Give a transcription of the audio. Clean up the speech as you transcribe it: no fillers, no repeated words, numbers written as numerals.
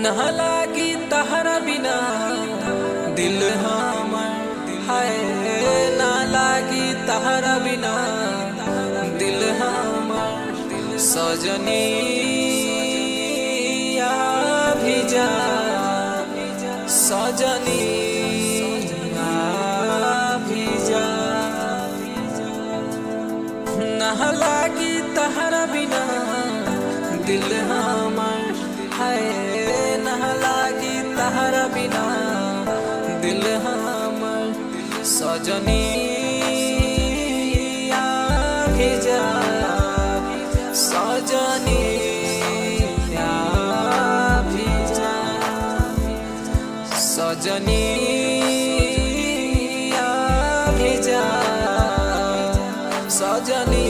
ना लागी तहरा बिना दिल हमर हाय, ना लागी तहरा बिना दिल हमर। सजनी आ भी जा सजनी आ भी जा, ना लागी तहरा बिना दिल हमर हाय, ना लागी तहरा बिना दिल हमर। सजनी आ भी जा सजनी आ भी जा, सजनी आ भी जा सजनी